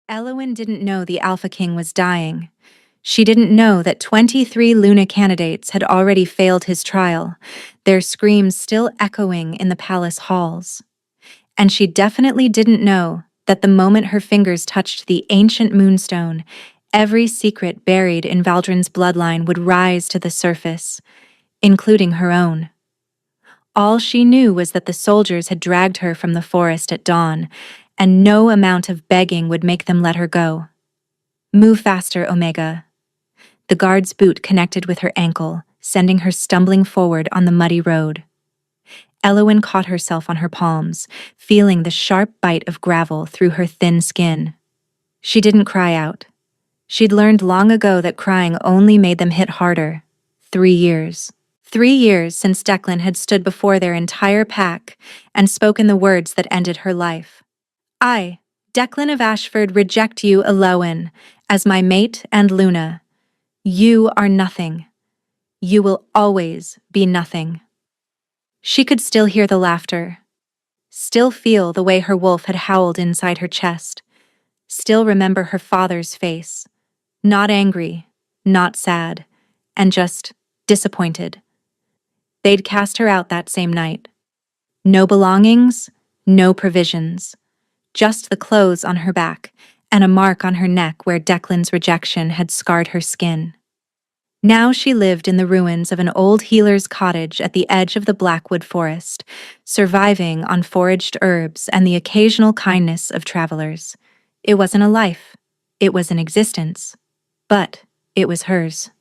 Elowen didn't know the Alpha King was dying. She didn't know that 23 Luna candidates had already failed his trial, their screams still echoing in the palace halls. And she definitely didn't know that the moment her fingers touched the ancient moonstone, every secret buried in Valdrin's bloodline would rise to the surface, including her own. All she knew was that the soldiers had dragged her from the forest at dawn, and no amount of begging would make them let her go. Move faster, Omega. The guard's boot connected with her ankle, sending her stumbling forward on the muddy road. Elowen caught herself on her palms, feeling the sharp bite of gravel through her thin skin. She didn't cry out. She'd learned long ago that crying only made them hit harder. 3 years. 3 years since Declan had stood before their entire pack and spoken the words that ended her life. I, Declan of Ashford, reject you, Elowen, as my mate and Luna. You are nothing. You will always be nothing. She could still hear the laughter, still feel the way her wolf had howled inside her chest, still remember her father's face, not angry, not sad, and just disappointed. They'd cast her out that same night. No belongings, no provisions, just the clothes on her back and a mark on her neck where Declan's rejection had scarred her skin. Now she lived in the ruins of an old healer's cottage at the edge of the Blackwood Forest, surviving on foraged herbs and the occasional kindness of travelers. It wasn't a life, it was an existence, but it was hers.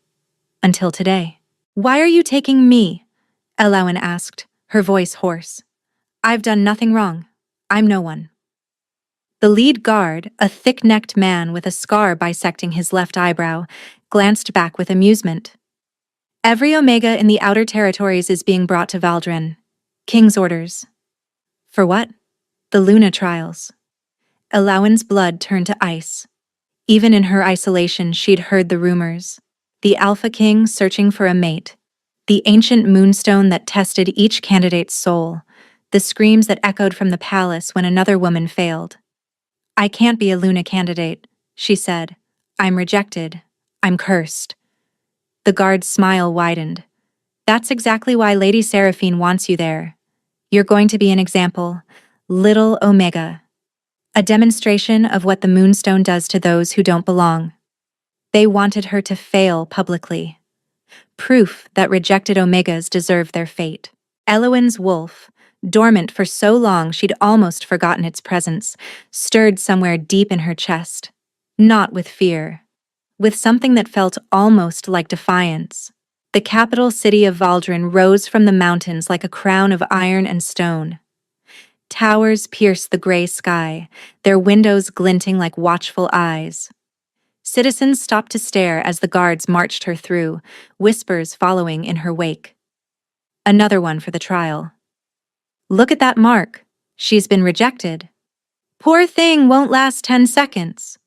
Until today. Why are you taking me? Elowen asked, her voice hoarse. I've done nothing wrong. I'm no one. The lead guard, a thick-necked man with a scar bisecting his left eyebrow, glanced back with amusement. Every Omega in the Outer Territories is being brought to Valdrin. King's orders. For what? The Luna trials. Elowen's blood turned to ice. Even in her isolation, she'd heard the rumors. The Alpha King searching for a mate. The ancient moonstone that tested each candidate's soul. The screams that echoed from the palace when another woman failed. I can't be a Luna candidate, she said. I'm rejected. I'm cursed. The guard's smile widened. That's exactly why Lady Seraphine wants you there. You're going to be an example, little Omega. A demonstration of what the moonstone does to those who don't belong. They wanted her to fail publicly. Proof that rejected Omegas deserve their fate. Elowen's wolf, dormant for so long she'd almost forgotten its presence, stirred somewhere deep in her chest. Not with fear. With something that felt almost like defiance. The capital city of Valdrin rose from the mountains like a crown of iron and stone. Towers pierced the gray sky, their windows glinting like watchful eyes. Citizens stopped to stare as the guards marched her through, whispers following in her wake. Another one for the trial. Look at that mark. She's been rejected. Poor thing won't last 10 seconds.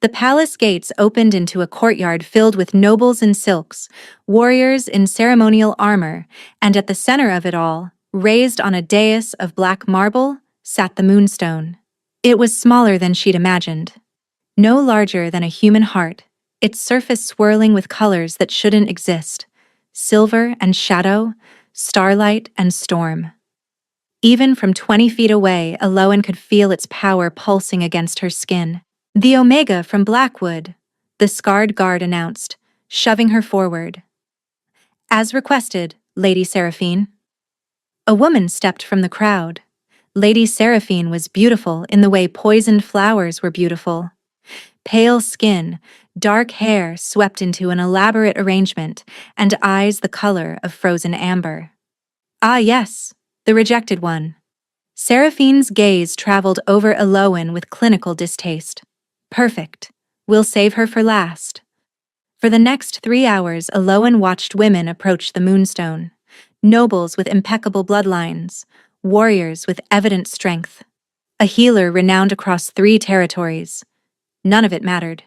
The palace gates opened into a courtyard filled with nobles in silks, warriors in ceremonial armor, and at the center of it all, raised on a dais of black marble, sat the moonstone. It was smaller than she'd imagined. No larger than a human heart, its surface swirling with colors that shouldn't exist. Silver and shadow, starlight and storm. Even from 20 feet away, Elowen could feel its power pulsing against her skin. The Omega from Blackwood, the scarred guard announced, shoving her forward. As requested, Lady Seraphine. A woman stepped from the crowd. Lady Seraphine was beautiful in the way poisoned flowers were beautiful. Pale skin, dark hair swept into an elaborate arrangement, and eyes the color of frozen amber. Ah yes, the rejected one. Seraphine's gaze traveled over Elowen with clinical distaste. Perfect. We'll save her for last. For the next 3 hours, Elowen watched women approach the moonstone. Nobles with impeccable bloodlines. Warriors with evident strength. A healer renowned across 3 territories. None of it mattered.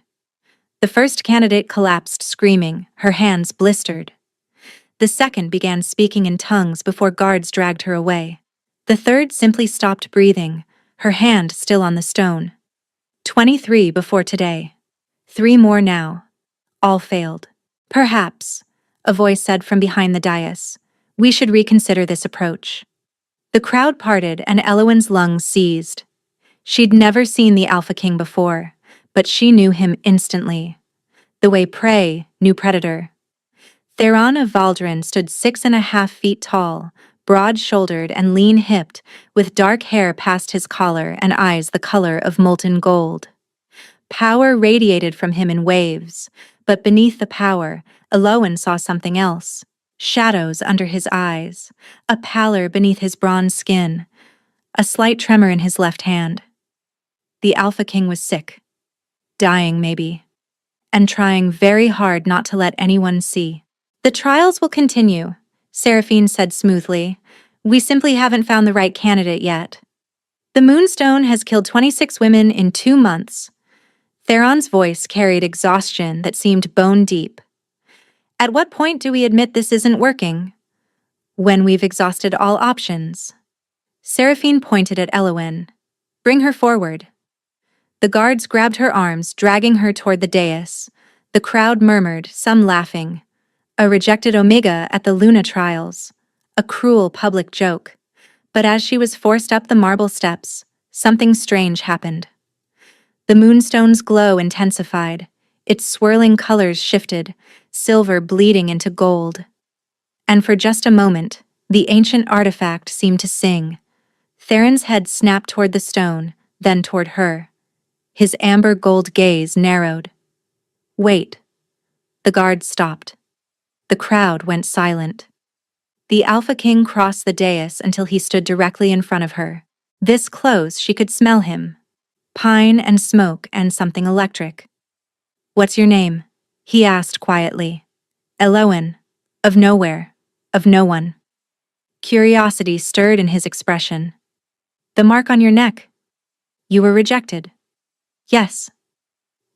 The first candidate collapsed screaming, her hands blistered. The second began speaking in tongues before guards dragged her away. The third simply stopped breathing, her hand still on the stone. 23 before today. 3 more now. All failed. Perhaps, a voice said from behind the dais, we should reconsider this approach. The crowd parted and Elowen's lungs seized. She'd never seen the Alpha King before, but she knew him instantly. The way prey knew predator. Theron of Valdarin stood 6.5 feet tall, broad-shouldered and lean-hipped, with dark hair past his collar and eyes the color of molten gold. Power radiated from him in waves, but beneath the power, Elowen saw something else. Shadows under his eyes, a pallor beneath his bronze skin, a slight tremor in his left hand. The Alpha King was sick. Dying, maybe. And trying very hard not to let anyone see. The trials will continue, Seraphine said smoothly. We simply haven't found the right candidate yet. The Moonstone has killed 26 women in 2 months. Theron's voice carried exhaustion that seemed bone deep. At what point do we admit this isn't working? When we've exhausted all options. Seraphine pointed at Elowen. Bring her forward. The guards grabbed her arms, dragging her toward the dais. The crowd murmured, some laughing. A rejected Omega at the Luna trials. A cruel public joke. But as she was forced up the marble steps, something strange happened. The Moonstone's glow intensified. Its swirling colors shifted, silver bleeding into gold. And for just a moment, the ancient artifact seemed to sing. Theron's head snapped toward the stone, then toward her. His amber gold gaze narrowed. Wait. The guard stopped. The crowd went silent. The Alpha King crossed the dais until he stood directly in front of her. This close, she could smell him. Pine and smoke and something electric. What's your name? He asked quietly. Elowen. Of nowhere. Of no one. Curiosity stirred in his expression. The mark on your neck. You were rejected. Yes.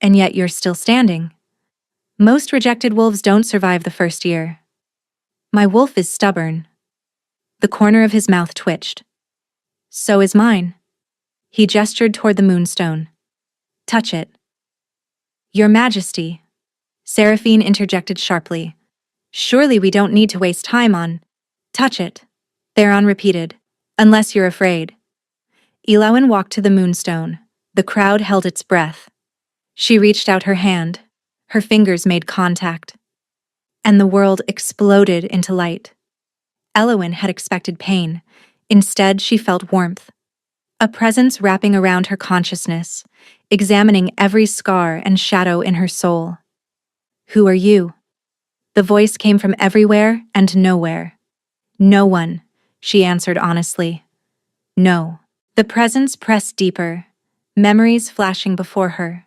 And yet you're still standing. Most rejected wolves don't survive the first year. My wolf is stubborn. The corner of his mouth twitched. So is mine. He gestured toward the Moonstone. Touch it. Your Majesty. Seraphine interjected sharply. Surely we don't need to waste time on. Touch it. Theron repeated. Unless you're afraid. Elowen walked to the Moonstone. The crowd held its breath. She reached out her hand. Her fingers made contact. And the world exploded into light. Elowen had expected pain. Instead, she felt warmth. A presence wrapping around her consciousness, examining every scar and shadow in her soul. Who are you? The voice came from everywhere and nowhere. No one, she answered honestly. No. The presence pressed deeper, memories flashing before her.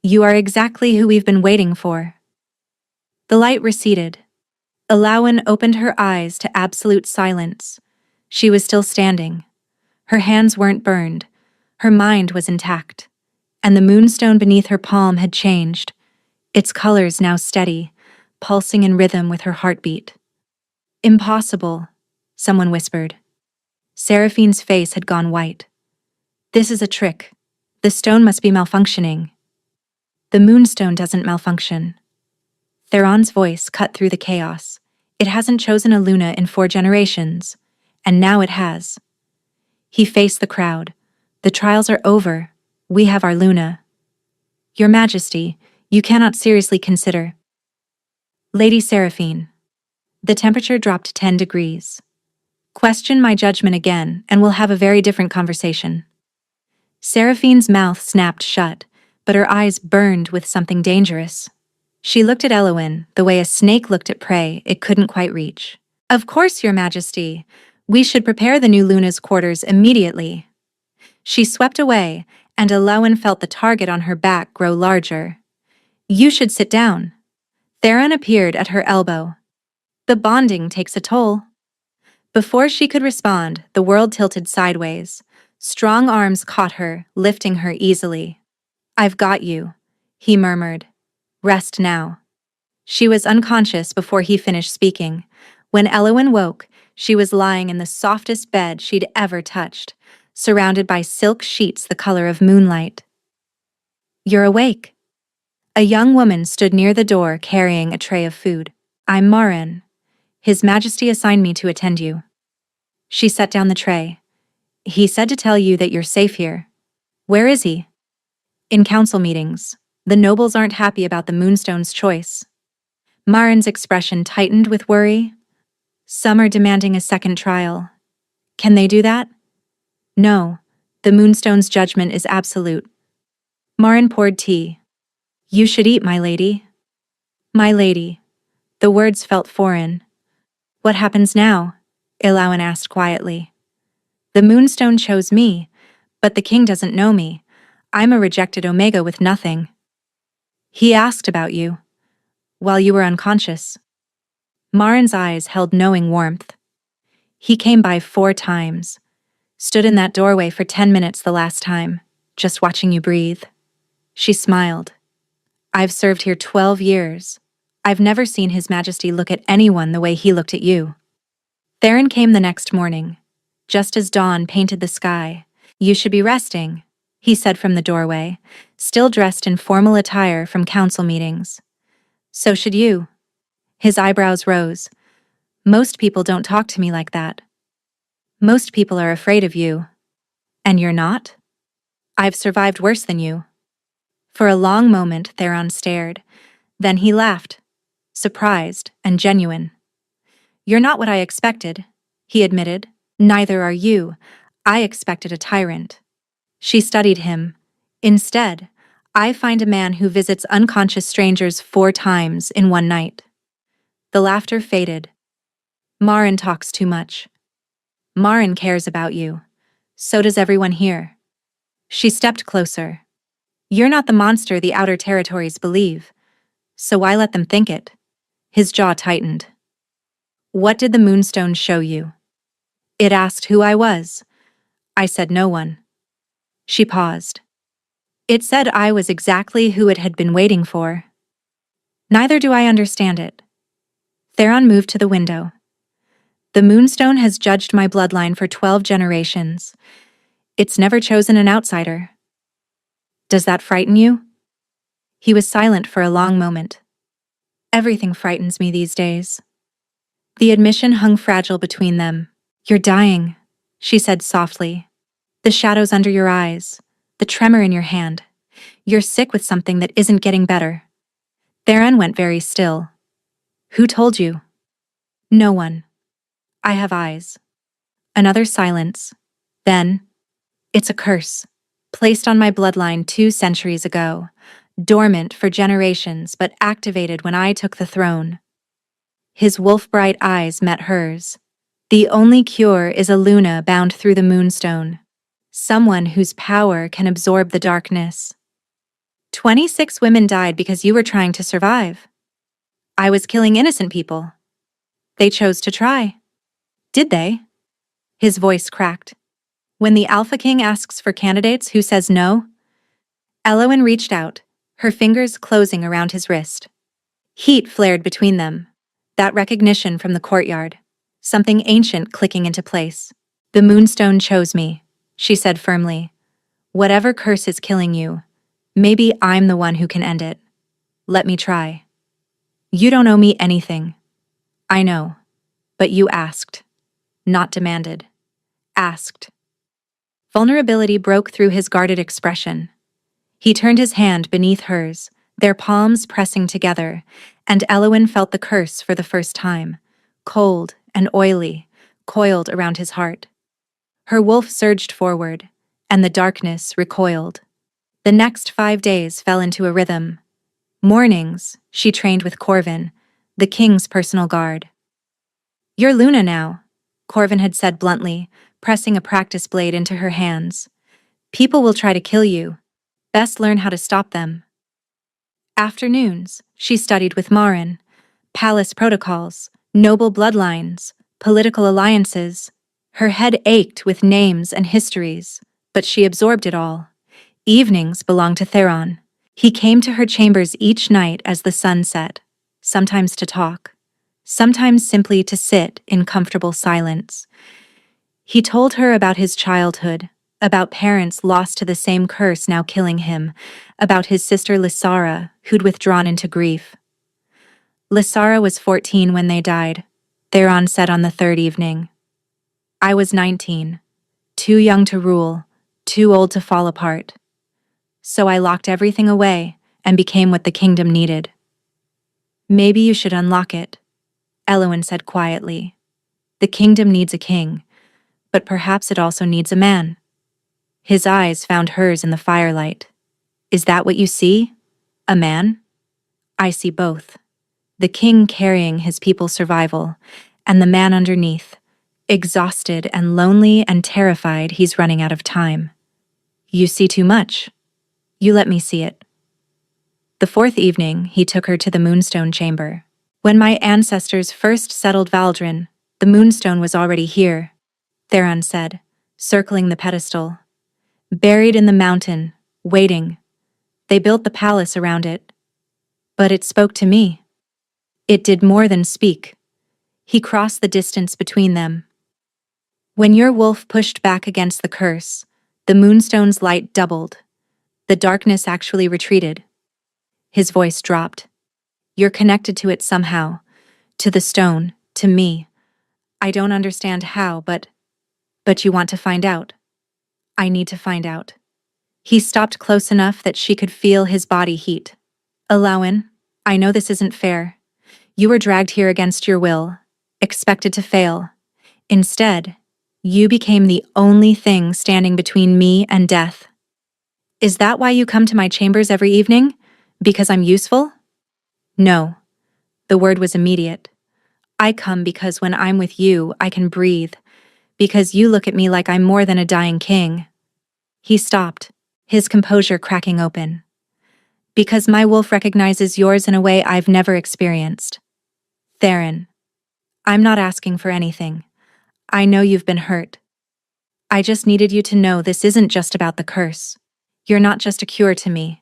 You are exactly who we've been waiting for. The light receded. Elowen opened her eyes to absolute silence. She was still standing. Her hands weren't burned. Her mind was intact. And the Moonstone beneath her palm had changed, its colors now steady, pulsing in rhythm with her heartbeat. Impossible, someone whispered. Seraphine's face had gone white. This is a trick. The stone must be malfunctioning. The Moonstone doesn't malfunction. Theron's voice cut through the chaos. It hasn't chosen a Luna in 4 generations, and now it has. He faced the crowd. The trials are over. We have our Luna. Your Majesty, you cannot seriously consider. Lady Seraphine. The temperature dropped 10 degrees. Question my judgment again, and we'll have a very different conversation. Seraphine's mouth snapped shut, but her eyes burned with something dangerous. She looked at Elowen the way a snake looked at prey it couldn't quite reach. Of course, Your Majesty. We should prepare the new Luna's quarters immediately. She swept away, and Elowen felt the target on her back grow larger. You should sit down. Theron appeared at her elbow. The bonding takes a toll. Before she could respond, the world tilted sideways. Strong arms caught her, lifting her easily. I've got you, he murmured. Rest now. She was unconscious before he finished speaking. When Elowen woke, she was lying in the softest bed she'd ever touched, surrounded by silk sheets the color of moonlight. You're awake. A young woman stood near the door carrying a tray of food. I'm Marin. His Majesty assigned me to attend you. She set down the tray. He said to tell you that you're safe here. Where is he? In council meetings. The nobles aren't happy about the Moonstone's choice. Marin's expression tightened with worry. Some are demanding a second trial. Can they do that? No. The Moonstone's judgment is absolute. Marin poured tea. You should eat, my lady. My lady. The words felt foreign. What happens now? Ilawan asked quietly. The Moonstone chose me, but the king doesn't know me. I'm a rejected Omega with nothing. He asked about you. While you were unconscious. Marin's eyes held knowing warmth. He came by 4 times. Stood in that doorway for 10 minutes the last time, just watching you breathe. She smiled. I've served here 12 years. I've never seen His Majesty look at anyone the way he looked at you. Theron came the next morning, just as dawn painted the sky. You should be resting, he said from the doorway, still dressed in formal attire from council meetings. So should you. His eyebrows rose. Most people don't talk to me like that. Most people are afraid of you. And you're not? I've survived worse than you. For a long moment, Theron stared. Then he laughed, surprised and genuine. You're not what I expected, he admitted. Neither are you. I expected a tyrant. She studied him. Instead, I find a man who visits unconscious strangers 4 times in one night. The laughter faded. Marin talks too much. Marin cares about you. So does everyone here. She stepped closer. You're not the monster the outer territories believe. So why let them think it? His jaw tightened. What did the Moonstone show you? It asked who I was. I said no one. She paused. It said I was exactly who it had been waiting for. Neither do I understand it. Theron moved to the window. The Moonstone has judged my bloodline for 12 generations. It's never chosen an outsider. Does that frighten you? He was silent for a long moment. Everything frightens me these days. The admission hung fragile between them. You're dying, she said softly. The shadows under your eyes, the tremor in your hand. You're sick with something that isn't getting better. Theron went very still. Who told you? No one. I have eyes. Another silence. Then, it's a curse, placed on my bloodline 2 centuries ago, dormant for generations but activated when I took the throne. His wolf-bright eyes met hers. The only cure is a Luna bound through the Moonstone. Someone whose power can absorb the darkness. 26 women died because you were trying to survive. I was killing innocent people. They chose to try. Did they? His voice cracked. When the Alpha King asks for candidates, who says no? Elowen reached out, her fingers closing around his wrist. Heat flared between them. That recognition from the courtyard. Something ancient clicking into place. The Moonstone chose me, she said firmly. Whatever curse is killing you, maybe I'm the one who can end it. Let me try. You don't owe me anything. I know. But you asked. Not demanded. Asked. Vulnerability broke through his guarded expression. He turned his hand beneath hers, their palms pressing together, and Elowen felt the curse for the first time, cold and oily, coiled around his heart. Her wolf surged forward, and the darkness recoiled. The next 5 days fell into a rhythm. Mornings, she trained with Corvin, the king's personal guard. You're Luna now, Corvin had said bluntly, pressing a practice blade into her hands. People will try to kill you. Best learn how to stop them. Afternoons, she studied with Marin. Palace protocols, noble bloodlines, political alliances. Her head ached with names and histories, but she absorbed it all. Evenings belonged to Theron. He came to her chambers each night as the sun set, sometimes to talk, sometimes simply to sit in comfortable silence. He told her about his childhood, About parents lost to the same curse now killing him, about his sister Lysara, who'd withdrawn into grief. Lysara was 14 when they died, Theron said on the third evening. I was 19, too young to rule, too old to fall apart. So I locked everything away and became what the kingdom needed. Maybe you should unlock it, Elowin said quietly. The kingdom needs a king, but perhaps it also needs a man. His eyes found hers in the firelight. Is that what you see? A man? I see both. The king carrying his people's survival, and the man underneath, exhausted and lonely and terrified he's running out of time. You see too much. You let me see it. The fourth evening, he took her to the Moonstone Chamber. When my ancestors first settled Valdrin, the Moonstone was already here, Theron said, circling the pedestal. Buried in the mountain, waiting. They built the palace around it. But it spoke to me. It did more than speak. He crossed the distance between them. When your wolf pushed back against the curse, the Moonstone's light doubled. The darkness actually retreated. His voice dropped. You're connected to it somehow. To the stone, to me. I don't understand how, but you want to find out. I need to find out. He stopped close enough that she could feel his body heat. Elowin, I know this isn't fair. You were dragged here against your will, expected to fail. Instead, you became the only thing standing between me and death. Is that why you come to my chambers every evening? Because I'm useful? No. The word was immediate. I come because when I'm with you, I can breathe. Because you look at me like I'm more than a dying king. He stopped, his composure cracking open. Because my wolf recognizes yours in a way I've never experienced. Theron, I'm not asking for anything. I know you've been hurt. I just needed you to know this isn't just about the curse. You're not just a cure to me.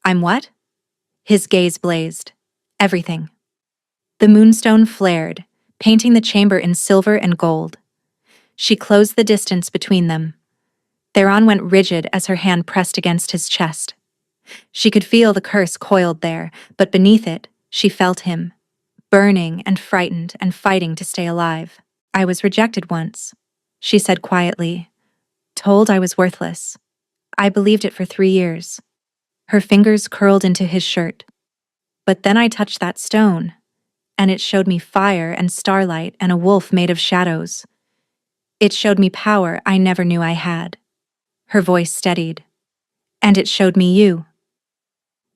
I'm what? His gaze blazed. Everything. The moonstone flared, painting the chamber in silver and gold. She closed the distance between them. Theron went rigid as her hand pressed against his chest. She could feel the curse coiled there, but beneath it, she felt him, burning and frightened and fighting to stay alive. I was rejected once, she said quietly, told I was worthless. I believed it for 3 years. Her fingers curled into his shirt. But then I touched that stone, and it showed me fire and starlight and a wolf made of shadows. It showed me power I never knew I had. Her voice steadied. And it showed me you.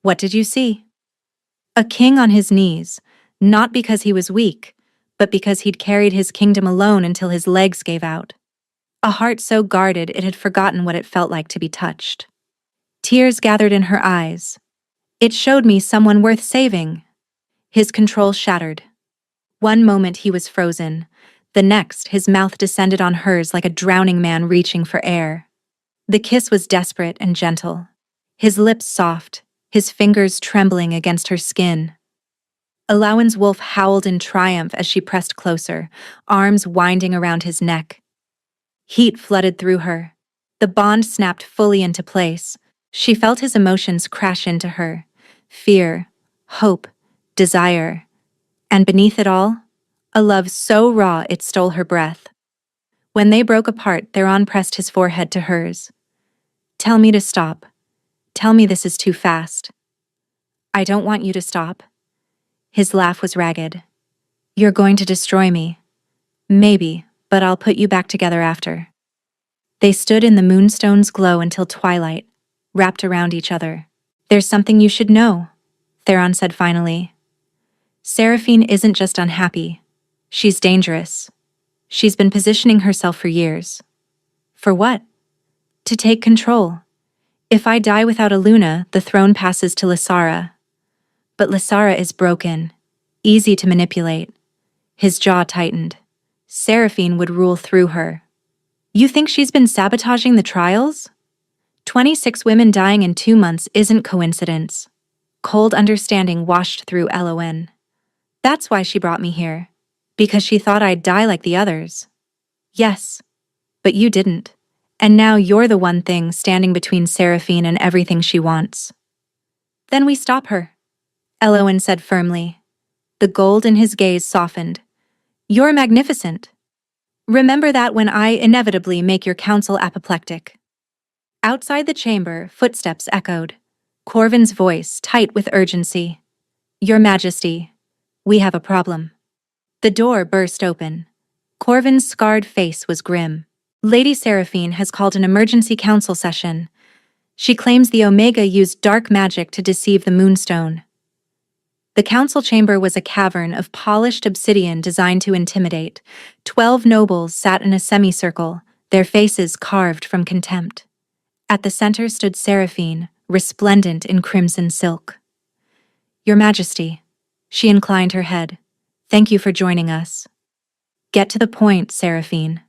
What did you see? A king on his knees, not because he was weak, but because he'd carried his kingdom alone until his legs gave out. A heart so guarded it had forgotten what it felt like to be touched. Tears gathered in her eyes. It showed me someone worth saving. His control shattered. One moment he was frozen. The next, his mouth descended on hers like a drowning man reaching for air. The kiss was desperate and gentle. His lips soft, his fingers trembling against her skin. Elowin's wolf howled in triumph as she pressed closer, arms winding around his neck. Heat flooded through her. The bond snapped fully into place. She felt his emotions crash into her. Fear, hope, desire. And beneath it all, a love so raw it stole her breath. When they broke apart, Theron pressed his forehead to hers. Tell me to stop. Tell me this is too fast. I don't want you to stop. His laugh was ragged. You're going to destroy me. Maybe, but I'll put you back together after. They stood in the moonstone's glow until twilight, wrapped around each other. There's something you should know, Theron said finally. Seraphine isn't just unhappy. She's dangerous. She's been positioning herself for years. For what? To take control. If I die without Eluna, the throne passes to Lysara. But Lysara is broken, easy to manipulate. His jaw tightened. Seraphine would rule through her. You think she's been sabotaging the trials? 26 women dying in 2 months isn't coincidence. Cold understanding washed through Elowin. That's why she brought me here. Because she thought I'd die like the others. Yes, but you didn't. And now you're the one thing standing between Seraphine and everything she wants. Then we stop her, Eloin said firmly. The gold in his gaze softened. You're magnificent. Remember that when I inevitably make your counsel apoplectic. Outside the chamber, footsteps echoed. Corvin's voice, tight with urgency. Your Majesty, we have a problem. The door burst open. Corvin's scarred face was grim. Lady Seraphine has called an emergency council session. She claims the Omega used dark magic to deceive the Moonstone. The council chamber was a cavern of polished obsidian designed to intimidate. 12 nobles sat in a semicircle, their faces carved from contempt. At the center stood Seraphine, resplendent in crimson silk. Your Majesty, she inclined her head. Thank you for joining us. Get to the point, Seraphine.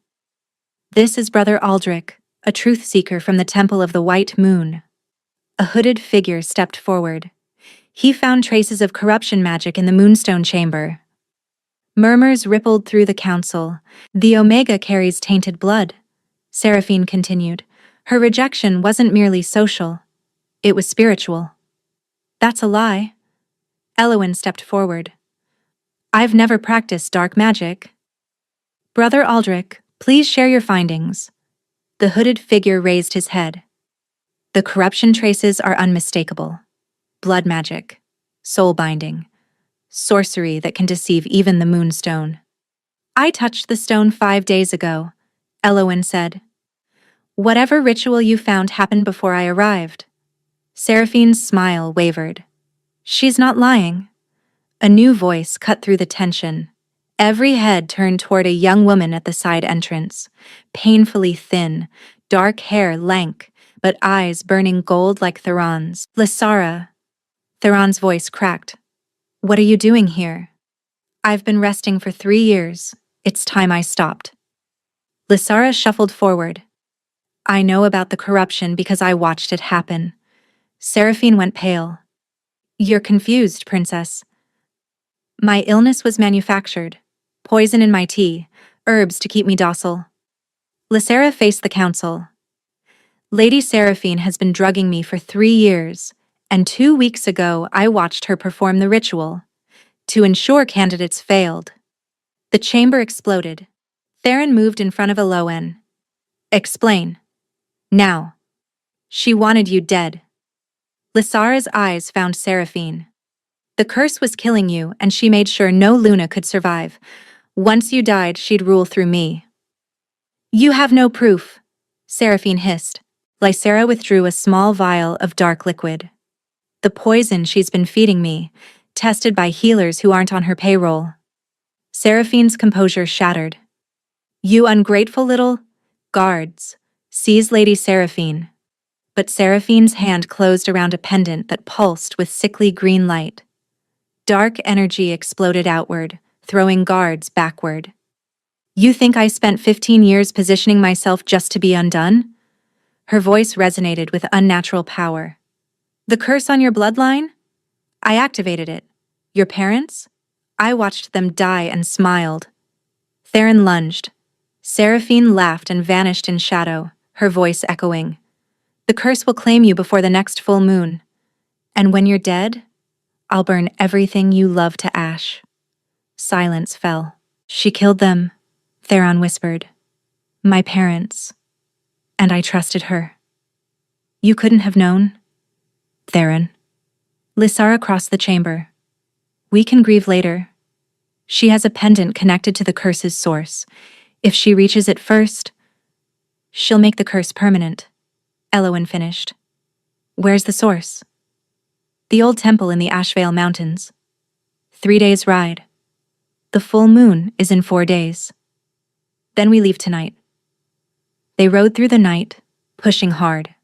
This is Brother Aldrich, a truth seeker from the Temple of the White Moon. A hooded figure stepped forward. He found traces of corruption magic in the Moonstone chamber. Murmurs rippled through the council. The Omega carries tainted blood, Seraphine continued. Her rejection wasn't merely social. It was spiritual. That's a lie. Eloin stepped forward. I've never practiced dark magic. Brother Aldrich, please share your findings. The hooded figure raised his head. The corruption traces are unmistakable. Blood magic, soul binding, sorcery that can deceive even the Moonstone. I touched the stone 5 days ago, Eloin said. Whatever ritual you found happened before I arrived. Seraphine's smile wavered. She's not lying. A new voice cut through the tension. Every head turned toward a young woman at the side entrance, painfully thin, dark hair lank, but eyes burning gold like Theron's. Lysara. Theron's voice cracked. What are you doing here? I've been resting for 3 years. It's time I stopped. Lysara shuffled forward. I know about the corruption because I watched it happen. Seraphine went pale. You're confused, Princess. My illness was manufactured. Poison in my tea, herbs to keep me docile. Lysara faced the council. Lady Seraphine has been drugging me for 3 years, and 2 weeks ago I watched her perform the ritual. To ensure candidates failed. The chamber exploded. Theron moved in front of Eloin. Explain. Now. She wanted you dead. Lysara's eyes found Seraphine. The curse was killing you, and she made sure no Luna could survive. Once you died, she'd rule through me. You have no proof, Seraphine hissed. Lysara withdrew a small vial of dark liquid. The poison she's been feeding me, tested by healers who aren't on her payroll. Seraphine's composure shattered. You ungrateful little guards, seized Lady Seraphine. But Seraphine's hand closed around a pendant that pulsed with sickly green light. Dark energy exploded outward, throwing guards backward. You think I spent 15 years positioning myself just to be undone? Her voice resonated with unnatural power. The curse on your bloodline? I activated it. Your parents? I watched them die and smiled. Theron lunged. Seraphine laughed and vanished in shadow, her voice echoing. The curse will claim you before the next full moon. And when you're dead, I'll burn everything you love to ash. Silence fell. She killed them, Theron whispered. My parents. And I trusted her. You couldn't have known? Theron. Lysara crossed the chamber. We can grieve later. She has a pendant connected to the curse's source. If she reaches it first, she'll make the curse permanent. Eloin finished. Where's the source? The old temple in the Ashvale Mountains. 3 days' ride. The full moon is in 4 days. Then we leave tonight. They rode through the night, pushing hard.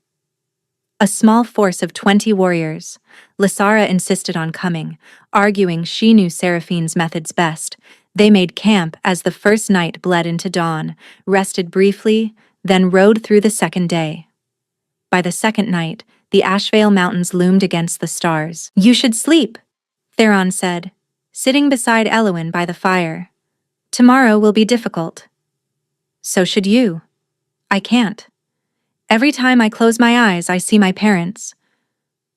A small force of 20 warriors. Lysara insisted on coming, arguing she knew Seraphine's methods best. They made camp as the first night bled into dawn, rested briefly, then rode through the second day. By the second night, the Ashvale Mountains loomed against the stars. You should sleep, Theron said, sitting beside Eloin by the fire. Tomorrow will be difficult. So should you. I can't. Every time I close my eyes, I see my parents.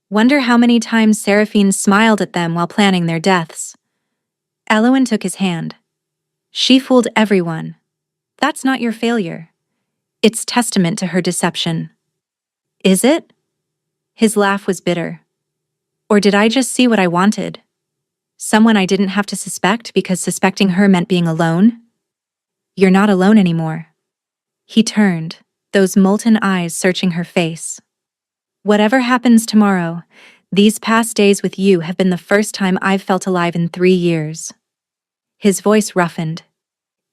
Wonder how many times Seraphine smiled at them while planning their deaths. Elowin took his hand. She fooled everyone. That's not your failure. It's testament to her deception. Is it? His laugh was bitter. Or did I just see what I wanted? Someone I didn't have to suspect because suspecting her meant being alone? You're not alone anymore. He turned, those molten eyes searching her face. Whatever happens tomorrow, these past days with you have been the first time I've felt alive in 3 years. His voice roughened.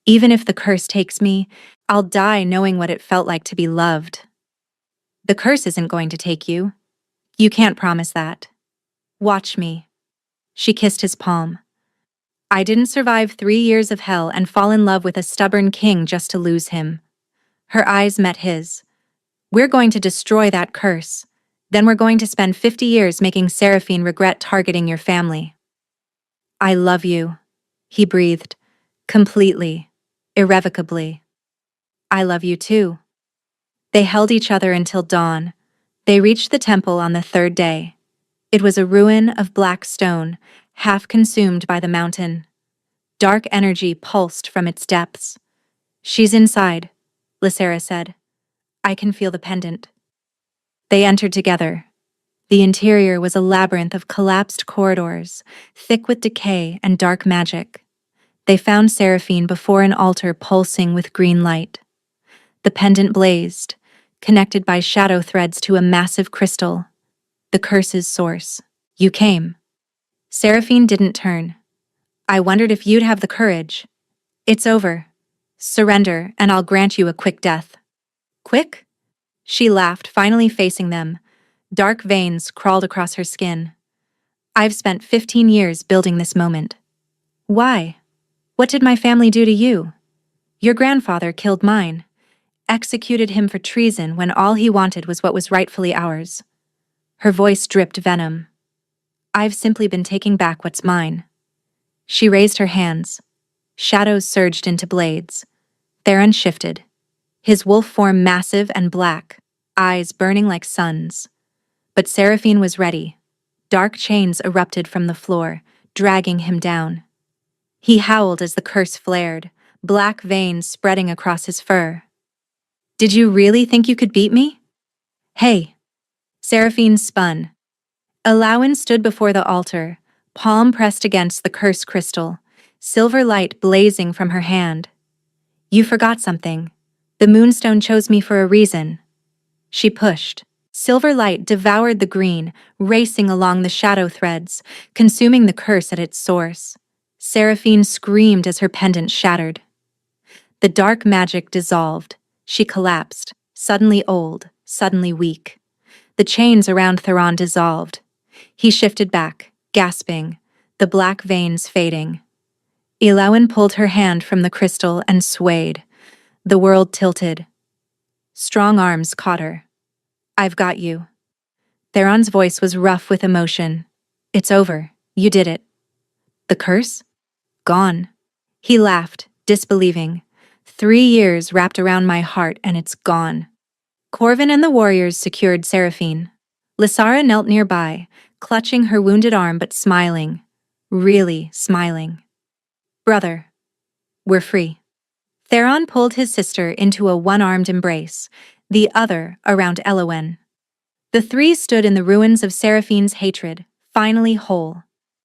Even if the curse takes me, I'll die knowing what it felt like to be loved. The curse isn't going to take you. You can't promise that. Watch me. She kissed his palm. I didn't survive 3 years of hell and fall in love with a stubborn king just to lose him. Her eyes met his. We're going to destroy that curse. Then we're going to spend 50 years making Seraphine regret targeting your family. I love you, he breathed, completely, irrevocably. I love you too. They held each other until dawn. They reached the temple on the 3rd day. It was a ruin of black stone, half consumed by the mountain. Dark energy pulsed from its depths. She's inside, Lysera said. I can feel the pendant. They entered together. The interior was a labyrinth of collapsed corridors, thick with decay and dark magic. They found Seraphine before an altar pulsing with green light. The pendant blazed, connected by shadow threads to a massive crystal. The curse's source. You came. Seraphine didn't turn. I wondered if you'd have the courage. It's over. Surrender, and I'll grant you a quick death. Quick? She laughed, finally facing them. Dark veins crawled across her skin. I've spent 15 years building this moment. Why? What did my family do to you? Your grandfather killed mine. Executed him for treason when all he wanted was what was rightfully ours. Her voice dripped venom. I've simply been taking back what's mine. She raised her hands. Shadows surged into blades. Theron shifted. His wolf form massive and black, eyes burning like suns. But Seraphine was ready. Dark chains erupted from the floor, dragging him down. He howled as the curse flared, black veins spreading across his fur. Did you really think you could beat me? Hey. Seraphine spun. Elowin stood before the altar, palm pressed against the curse crystal, silver light blazing from her hand. You forgot something. The moonstone chose me for a reason. She pushed. Silver light devoured the green, racing along the shadow threads, consuming the curse at its source. Seraphine screamed as her pendant shattered. The dark magic dissolved. She collapsed, suddenly old, suddenly weak. The chains around Theron dissolved. He shifted back, gasping, the black veins fading. Elowin pulled her hand from the crystal and swayed. The world tilted. Strong arms caught her. I've got you. Theron's voice was rough with emotion. It's over. You did it. The curse? Gone. He laughed, disbelieving. 3 years wrapped around my heart and it's gone. Corvin and the warriors secured Seraphine. Lysara knelt nearby, clutching her wounded arm but smiling. Really smiling. Brother. We're free. Theron pulled his sister into a one-armed embrace, the other around Elowin. The 3 stood in the ruins of Seraphine's hatred, finally whole.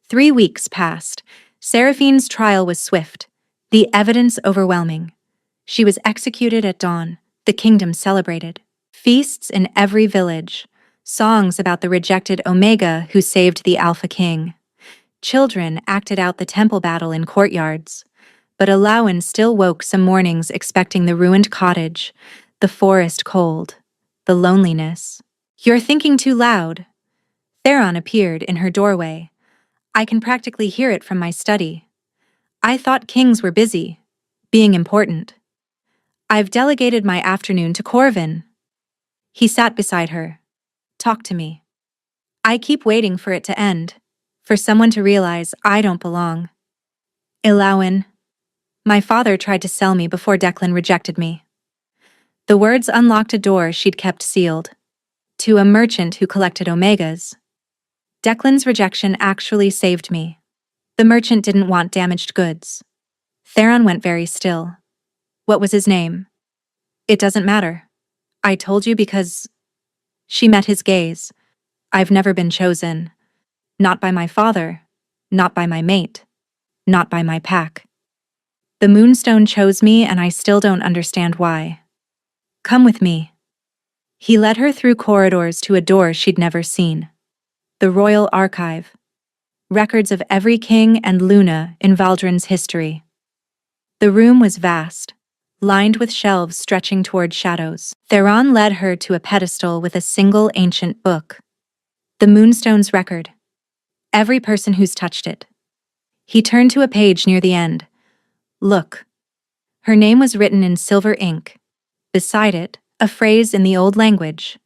3 weeks passed. Seraphine's trial was swift, the evidence overwhelming. She was executed at dawn, the kingdom celebrated. Feasts in every village, songs about the rejected Omega who saved the Alpha King. Children acted out the temple battle in courtyards. But Elowin still woke some mornings expecting the ruined cottage, the forest cold, the loneliness. You're thinking too loud. Theron appeared in her doorway. I can practically hear it from my study. I thought kings were busy, being important. I've delegated my afternoon to Corvin. He sat beside her. Talk to me. I keep waiting for it to end, for someone to realize I don't belong. Elowin. My father tried to sell me before Declan rejected me. The words unlocked a door she'd kept sealed. To a merchant who collected omegas. Declan's rejection actually saved me. The merchant didn't want damaged goods. Theron went very still. What was his name? It doesn't matter. I told you because... She met his gaze. I've never been chosen. Not by my father. Not by my mate. Not by my pack. The Moonstone chose me and I still don't understand why. Come with me. He led her through corridors to a door she'd never seen. The Royal Archive. Records of every king and Luna in Valdrin's history. The room was vast, lined with shelves stretching toward shadows. Theron led her to a pedestal with a single ancient book. The Moonstone's record. Every person who's touched it. He turned to a page near the end. Look. Her name was written in silver ink. Beside it, a phrase in the old language.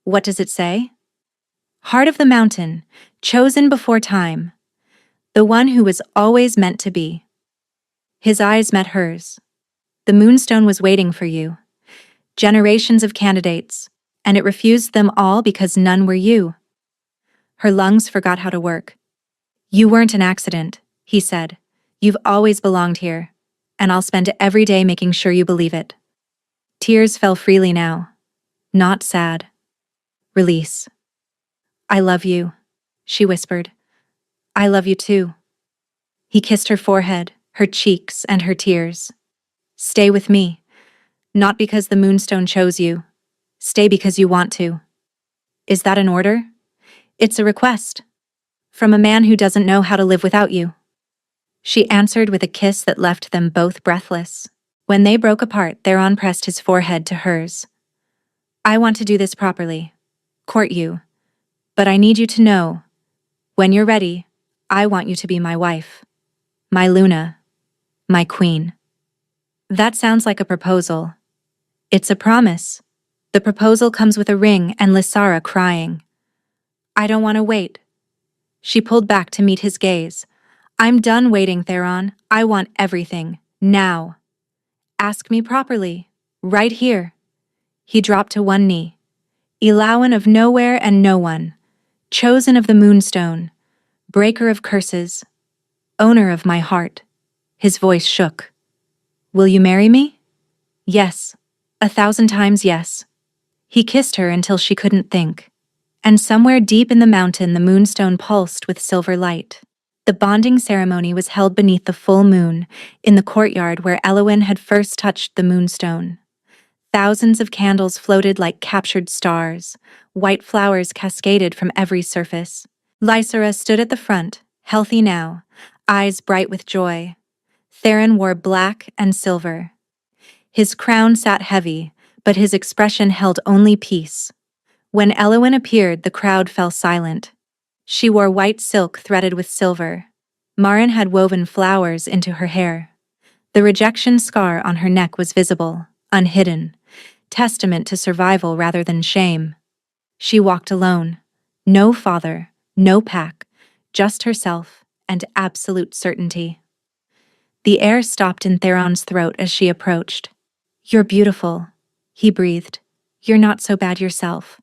What does it say? Heart of the Mountain, chosen before time. The one who was always meant to be. His eyes met hers. The Moonstone was waiting for you. Generations of candidates, and it refused them all because none were you. Her lungs forgot how to work. You weren't an accident, he said. You've always belonged here, and I'll spend every day making sure you believe it. Tears fell freely now. Not sad. Release. I love you, she whispered. I love you too. He kissed her forehead, her cheeks, and her tears. Stay with me. Not because the Moonstone chose you. Stay because you want to. Is that an order? It's a request. From a man who doesn't know how to live without you. She answered with a kiss that left them both breathless. When they broke apart, Theron pressed his forehead to hers. I want to do this properly. Court you. But I need you to know, when you're ready, I want you to be my wife. My Luna. My queen. That sounds like a proposal. It's a promise. The proposal comes with a ring and Lysara crying. I don't want to wait. She pulled back to meet his gaze. I'm done waiting, Theron. I want everything. Now. Ask me properly. Right here. He dropped to one knee. Elauan of nowhere and no one. Chosen of the Moonstone. Breaker of curses. Owner of my heart. His voice shook. Will you marry me? Yes. 1,000 times yes. He kissed her until she couldn't think. And somewhere deep in the mountain the Moonstone pulsed with silver light. The bonding ceremony was held beneath the full moon, in the courtyard where Elwyn had first touched the Moonstone. Thousands of candles floated like captured stars. White flowers cascaded from every surface. Lysara stood at the front, healthy now, eyes bright with joy. Theron wore black and silver. His crown sat heavy, but his expression held only peace. When Elwyn appeared, the crowd fell silent. She wore white silk threaded with silver. Marin had woven flowers into her hair. The rejection scar on her neck was visible, unhidden, testament to survival rather than shame. She walked alone. No father, no pack, just herself and absolute certainty. The air stopped in Theron's throat as she approached. You're beautiful, he breathed. You're not so bad yourself.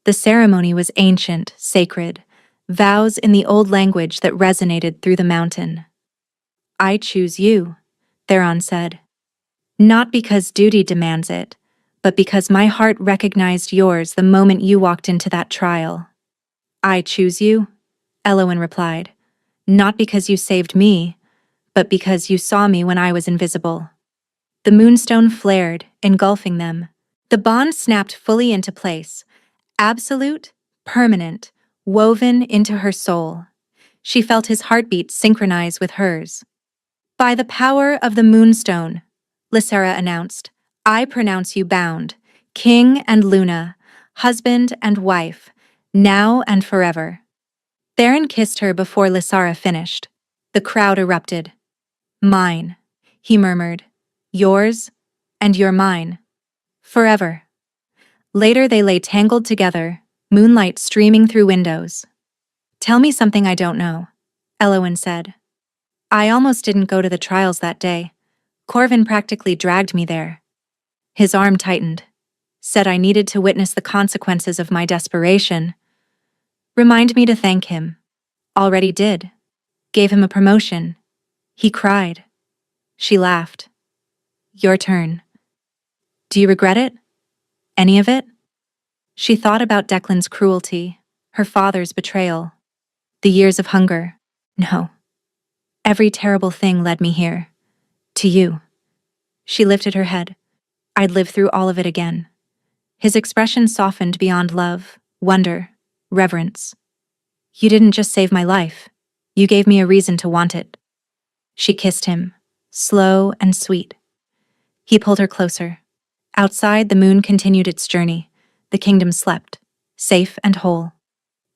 The ceremony was ancient, sacred, vows in the old language that resonated through the mountain. I choose you, Theron said. Not because duty demands it, but because my heart recognized yours the moment you walked into that trial. I choose you, Elwyn replied. Not because you saved me, but because you saw me when I was invisible. The Moonstone flared, engulfing them. The bond snapped fully into place, absolute, permanent, woven into her soul. She felt his heartbeat synchronize with hers. By the power of the Moonstone, Lysara announced, I pronounce you bound, king and Luna, husband and wife, now and forever. Theron kissed her before Lysara finished. The crowd erupted. Mine, he murmured. Yours, and you're mine. Forever. Later they lay tangled together, moonlight streaming through windows. Tell me something I don't know, Elwyn said. I almost didn't go to the trials that day. Corvin practically dragged me there. His arm tightened. Said I needed to witness the consequences of my desperation. Remind me to thank him. Already did. Gave him a promotion. He cried. She laughed. Your turn. Do you regret it? Any of it? She thought about Declan's cruelty, her father's betrayal, the years of hunger. No. Every terrible thing led me here. To you. She lifted her head. I'd live through all of it again. His expression softened beyond love, wonder, reverence. You didn't just save my life. You gave me a reason to want it. She kissed him, slow and sweet. He pulled her closer. Outside, the moon continued its journey. The kingdom slept, safe and whole.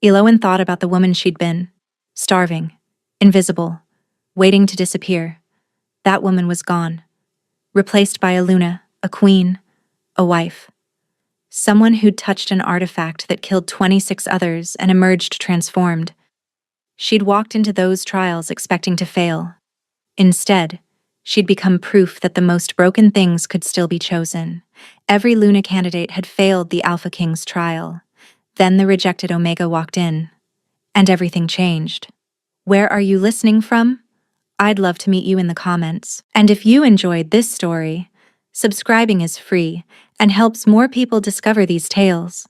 Elowen thought about the woman she'd been, starving, invisible, waiting to disappear. That woman was gone, replaced by a Luna, a queen, a wife. Someone who'd touched an artifact that killed 26 others and emerged transformed. She'd walked into those trials expecting to fail. Instead, she'd become proof that the most broken things could still be chosen. Every Luna candidate had failed the Alpha King's trial. Then the rejected Omega walked in, and everything changed. Where are you listening from? I'd love to meet you in the comments. And if you enjoyed this story, subscribing is free and helps more people discover these tales.